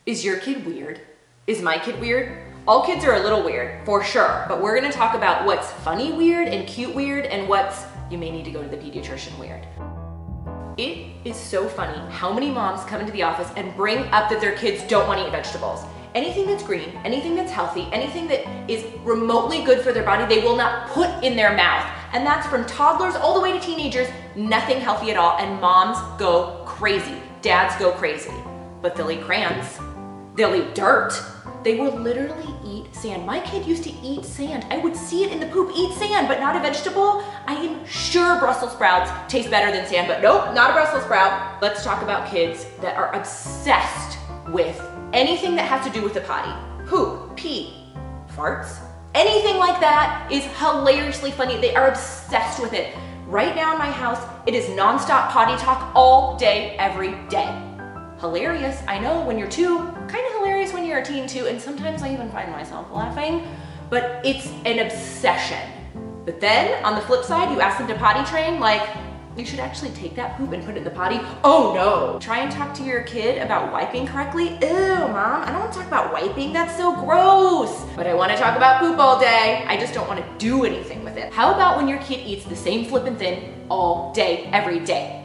Is your kid weird? Is my kid weird? All kids are a little weird, for sure, but we're gonna talk about what's funny weird and cute weird and what's you may need to go to the pediatrician weird. It is so funny how many moms come into the office and bring up that their kids don't want to eat vegetables. Anything that's green, anything that's healthy, anything that is remotely good for their body, they will not put in their mouth. And that's from toddlers all the way to teenagers, nothing healthy at all, and moms go crazy. Dads go crazy. But they'll eat crayons. They'll eat dirt. They will literally eat sand. My kid used to eat sand. I would see it in the poop, eat sand, but not a vegetable. I am sure Brussels sprouts taste better than sand, but nope, not a Brussels sprout. Let's talk about kids that are obsessed with anything that has to do with the potty. Poop, pee, farts, anything like that is hilariously funny. They are obsessed with it. Right now in my house, it is nonstop potty talk all day, every day. Hilarious, I know, when you're two, kind of hilarious when you're a teen too, and sometimes I even find myself laughing, but it's an obsession. But then, on the flip side, you ask them to potty train, like, you should actually take that poop and put it in the potty. Oh no! Try and talk to your kid about wiping correctly. Ew, mom, I don't want to talk about wiping, that's so gross. But I want to talk about poop all day. I just don't want to do anything with it. How about when your kid eats the same flippin' thing all day, every day?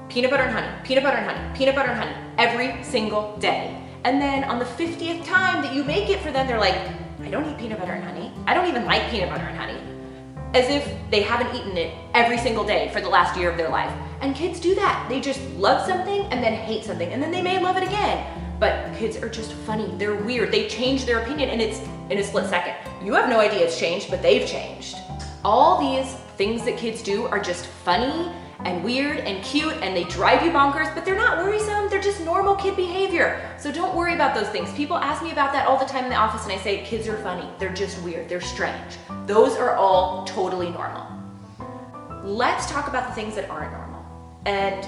Peanut butter and honey, peanut butter and honey, peanut butter and honey, every single day. And then on the 50th time that you make it for them, they're like, I don't eat peanut butter and honey. I don't even like peanut butter and honey. As if they haven't eaten it every single day for the last year of their life. And kids do that. They just love something and then hate something, and then they may love it again. But kids are just funny. They're weird. They change their opinion, and it's in a split second. You have no idea it's changed, but they've changed. All these things that kids do are just funny and weird and cute, and they drive you bonkers, but they're not worrisome. They're just normal kid behavior. So don't worry about those things. People ask me about that all the time in the office, and I say, kids are funny. They're just weird. They're strange. Those are all totally normal. Let's talk about the things that aren't normal. And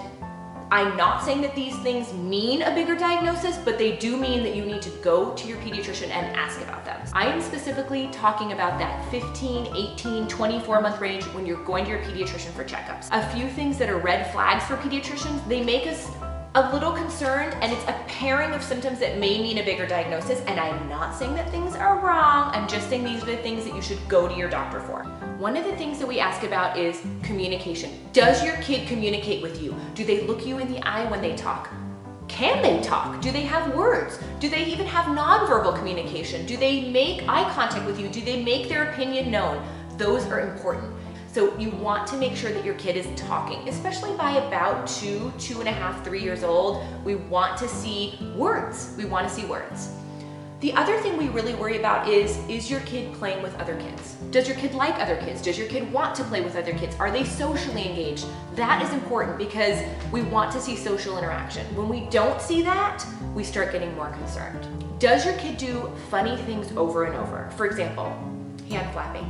I'm not saying that these things mean a bigger diagnosis, but they do mean that you need to go to your pediatrician and ask about them. I am specifically talking about that 15, 18, 24-month range when you're going to your pediatrician for checkups. A few things that are red flags for pediatricians, they make us a little concerned, and it's a pairing of symptoms that may mean a bigger diagnosis, and I'm not saying that things are wrong, I'm just saying these are the things that you should go to your doctor for. One of the things that we ask about is communication. Does your kid communicate with you? Do they look you in the eye when they talk? Can they talk? Do they have words? Do they even have nonverbal communication? Do they make eye contact with you? Do they make their opinion known? Those are important. So you want to make sure that your kid is talking, especially by about 2, 2.5, 3 years old. We want to see words. We want to see words. The other thing we really worry about is your kid playing with other kids? Does your kid like other kids? Does your kid want to play with other kids? Are they socially engaged? That is important because we want to see social interaction. When we don't see that, we start getting more concerned. Does your kid do funny things over and over? For example, hand flapping.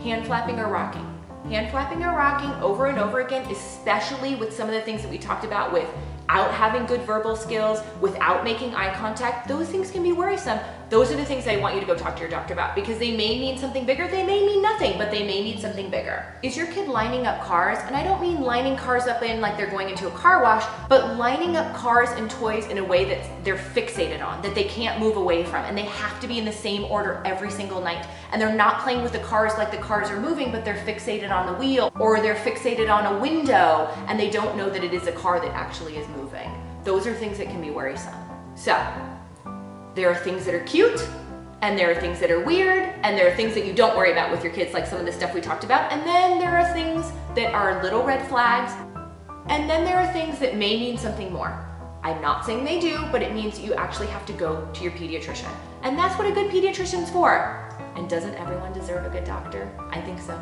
Hand flapping or rocking. Hand flapping or rocking over and over again, especially with some of the things that we talked about without having good verbal skills, without making eye contact, those things can be worrisome. Those are the things I want you to go talk to your doctor about because they may mean something bigger, they may mean nothing, but they may mean something bigger. Is your kid lining up cars? And I don't mean lining cars up in like they're going into a car wash, but lining up cars and toys in a way that they're fixated on, that they can't move away from, and they have to be in the same order every single night. And they're not playing with the cars like the cars are moving, but they're fixated on the wheel, or they're fixated on a window, and they don't know that it is a car that actually is moving. Those are things that can be worrisome. So, there are things that are cute, and there are things that are weird, and there are things that you don't worry about with your kids, like some of the stuff we talked about, and then there are things that are little red flags, and then there are things that may mean something more. I'm not saying they do, but it means you actually have to go to your pediatrician. And that's what a good pediatrician's for. And doesn't everyone deserve a good doctor? I think so.